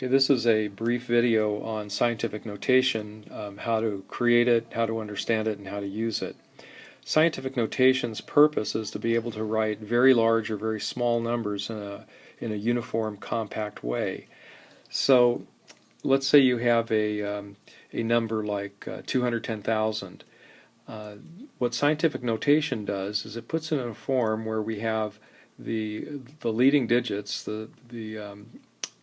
Okay, this is a brief video on scientific notation, how to create it, how to understand it, and how to use it. Scientific notation's purpose is to be able to write very large or very small numbers in a uniform, compact way. So let's say you have a number like 210,000. What scientific notation does is it puts it in a form where we have the leading digits, the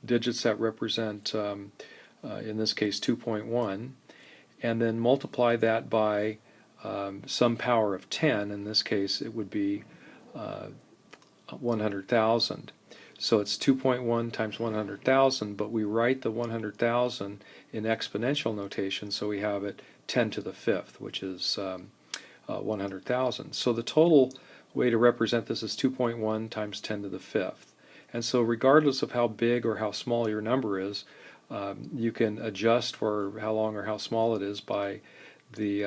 digits that represent, in this case, 2.1, and then multiply that by some power of 10. In this case, it would be 100,000. So it's 2.1 times 100,000, but we write the 100,000 in exponential notation, so we have it 10 to the fifth, which is 100,000. So the total way to represent this is 2.1 times 10 to the fifth. And so regardless of how big or how small your number is, you can adjust for how long or how small it is by the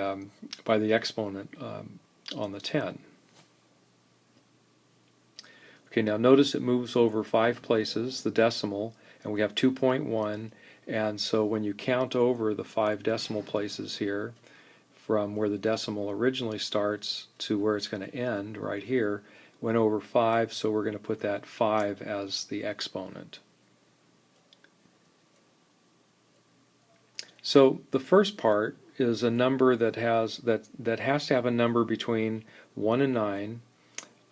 exponent on the 10. Okay, now notice it moves over 5 places, the decimal, and we have 2.1, and so when you count over the 5 decimal places here, from where the decimal originally starts to where it's going to end, right here, went over 5, so we're going to put that 5 as the exponent. So the first part is a number that has to have a number between 1 and 9,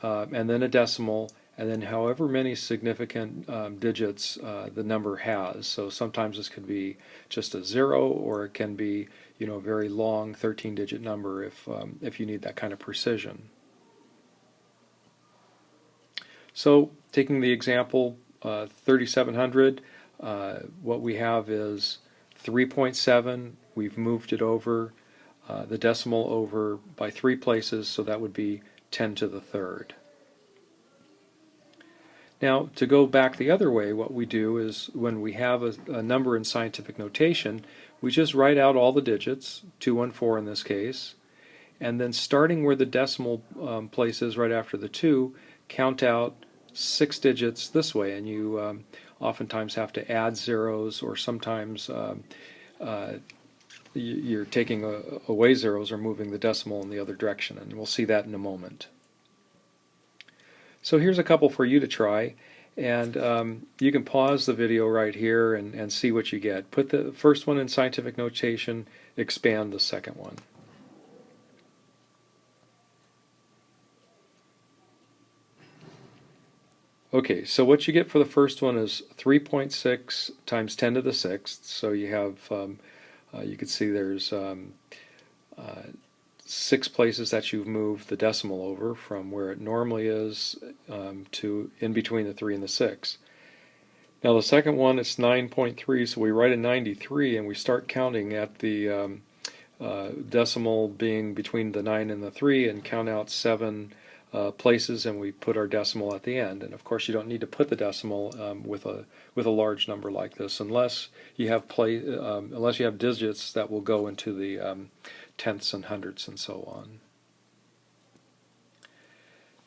and then a decimal, and then however many significant digits the number has. So sometimes this could be just a 0, or it can be, a very long 13-digit number if you need that kind of precision. So taking the example 3700, what we have is 3.7. We've moved it over, the decimal over by 3 places, so that would be 10 to the third. Now, to go back the other way, what we do is when we have a number in scientific notation, we just write out all the digits, 214 in this case, and then starting where the decimal place is right after the 2, count out 6 digits this way, and you oftentimes have to add zeros, or sometimes you're taking away zeros or moving the decimal in the other direction, and we'll see that in a moment. So here's a couple for you to try, and you can pause the video right here and see what you get. Put the first one in scientific notation, expand the second one. Okay, so what you get for the first one is 3.6 times 10 to the sixth. So you have, you can see there's 6 places that you've moved the decimal over from where it normally is to in between the 3 and the 6. Now the second one, it's 9.3, so we write a 93 and we start counting at the decimal being between the 9 and the 3 and count out 7 places, and we put our decimal at the end. And of course you don't need to put the decimal with a large number like this unless you have digits that will go into the tenths and hundredths and so on.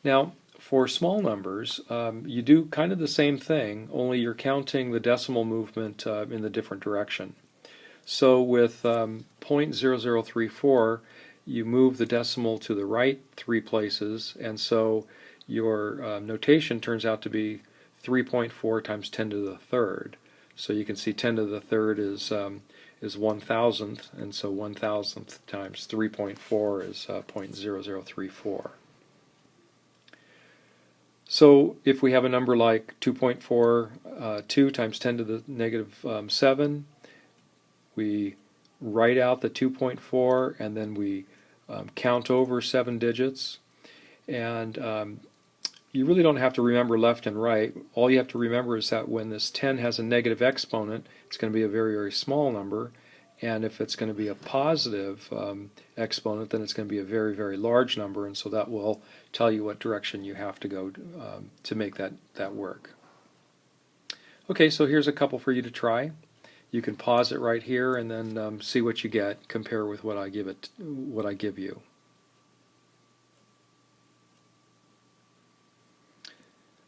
Now for small numbers, you do kind of the same thing, only you're counting the decimal movement in the different direction. So with 0.0034, you move the decimal to the right 3 places, and so your notation turns out to be 3.4 times 10 to the third. So you can see 10 to the third is 1,000th, and so 1,000th times 3.4 is 0.0034. So if we have a number like 2.42 times 10 to the negative 7, we write out the 2.4 and then we count over 7 digits, and you really don't have to remember left and right. All you have to remember is that when this 10 has a negative exponent, it's going to be a very, very small number, and if it's going to be a positive exponent, then it's going to be a very, very large number, and so that will tell you what direction you have to go to make that work. Okay, so here's a couple for you to try. You can pause it right here and then see what you get, compare with what I give you.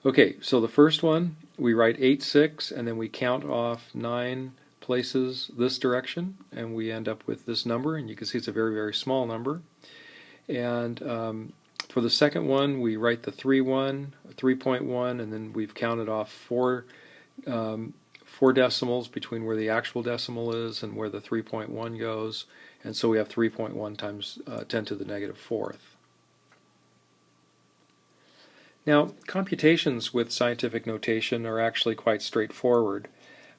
Okay, so the first one, we write 8, 6, and then we count off 9 places this direction, and we end up with this number, and you can see it's a very, very small number. And for the second one, we write the 3.1, and then we've counted off 4 decimals between where the actual decimal is and where the 3.1 goes, and so we have 3.1 times 10 to the negative fourth. Now, computations with scientific notation are actually quite straightforward.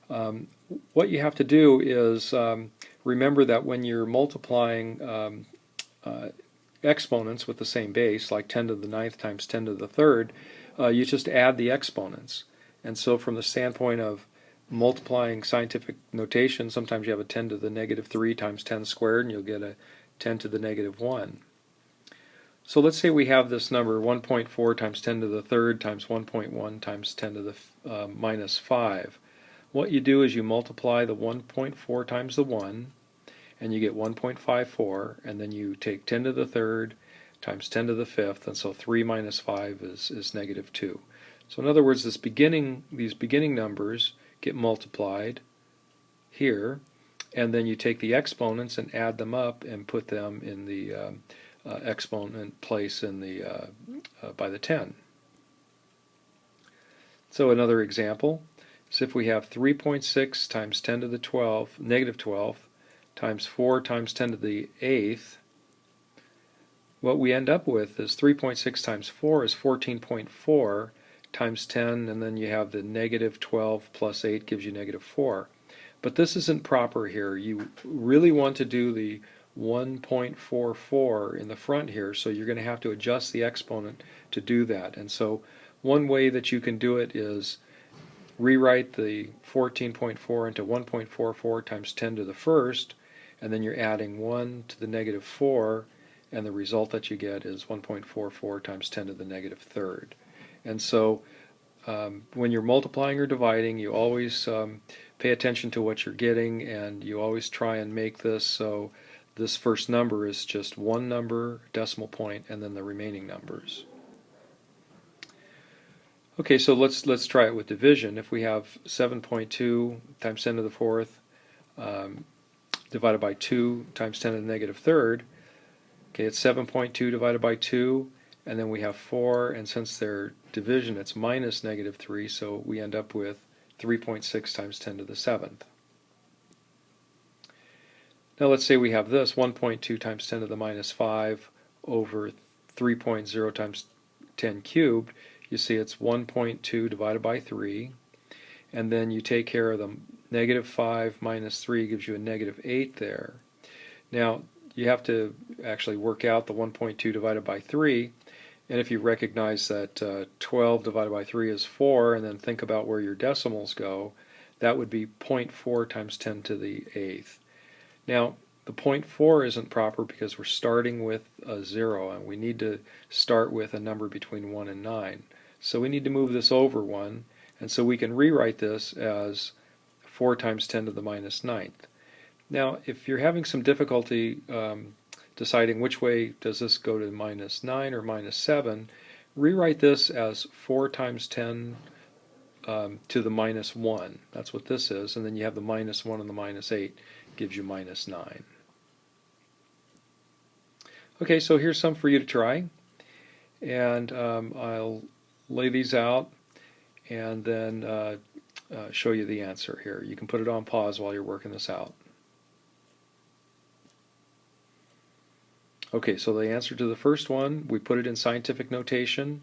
What you have to do is remember that when you're multiplying exponents with the same base, like 10 to the ninth times 10 to the third, you just add the exponents. And so from the standpoint of multiplying scientific notation, sometimes you have a 10 to the negative 3 times 10 squared, and you'll get a 10 to the negative 1. So let's say we have this number 1.4 times 10 to the third times 1.1 times 10 to the minus 5. What you do is you multiply the 1.4 times the 1, and you get 1.54, and then you take 10 to the third times 10 to the fifth, and so 3 minus 5 is negative 2. So in other words, these beginning numbers get multiplied here, and then you take the exponents and add them up and put them in the exponent place in the by the 10. So another example is if we have 3.6 times 10 to the 12, negative 12, times 4 times 10 to the 8th, what we end up with is 3.6 times 4 is 14.4 times 10, and then you have the negative 12 plus 8 gives you negative 4. But this isn't proper here. You really want to do the 1.44 in the front here, so you're going to have to adjust the exponent to do that. And so one way that you can do it is rewrite the 14.4 into 1.44 times 10 to the first, and then you're adding 1 to the negative 4, and the result that you get is 1.44 times 10 to the negative third. And so when you're multiplying or dividing, you always pay attention to what you're getting, and you always try and make this so this first number is just one number, decimal point, and then the remaining numbers. Okay, so let's try it with division. If we have 7.2 times 10 to the fourth divided by 2 times 10 to the negative third, okay, it's 7.2 divided by 2, and then we have 4, and since they're division, it's minus negative 3, so we end up with 3.6 times 10 to the 7th. Now let's say we have this 1.2 times 10 to the minus 5 over 3.0 times 10 cubed. You see it's 1.2 divided by 3, and then you take care of the negative 5 minus 3 gives you a negative 8 there. Now you have to actually work out the 1.2 divided by 3, and if you recognize that 12 divided by 3 is 4, and then think about where your decimals go, that would be 0.4 times 10 to the 8th. Now, the 0.4 isn't proper because we're starting with a 0, and we need to start with a number between 1 and 9. So we need to move this over 1, and so we can rewrite this as 4 times 10 to the minus 9th. Now, if you're having some difficulty deciding which way does this go to minus 9 or minus 7, rewrite this as 4 times 10 to the minus 1. That's what this is, and then you have the minus 1 and the minus 8 gives you minus 9. Okay, so here's some for you to try, and I'll lay these out and then show you the answer here. You can put it on pause while you're working this out. Okay, so the answer to the first one, we put it in scientific notation,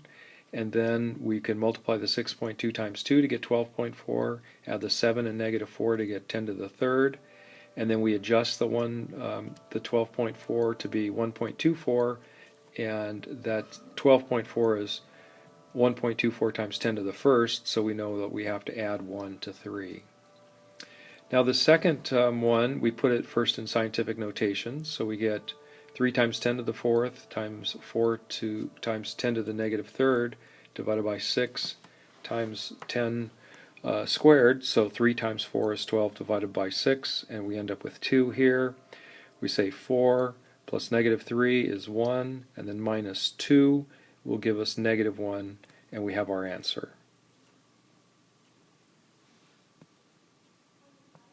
and then we can multiply the 6.2 times 2 to get 12.4, add the 7 and negative 4 to get 10 to the third, and then we adjust the 12.4 to be 1.24, and that 12.4 is 1.24 times 10 to the first, so we know that we have to add 1 to 3. Now the second one, we put it first in scientific notation, so we get 3 times 10 to the fourth times 4 times 10 to the negative third divided by 6 times 10 squared, so 3 times 4 is 12 divided by 6, and we end up with 2 here. We say 4 plus negative 3 is 1, and then minus 2 will give us negative 1, and we have our answer.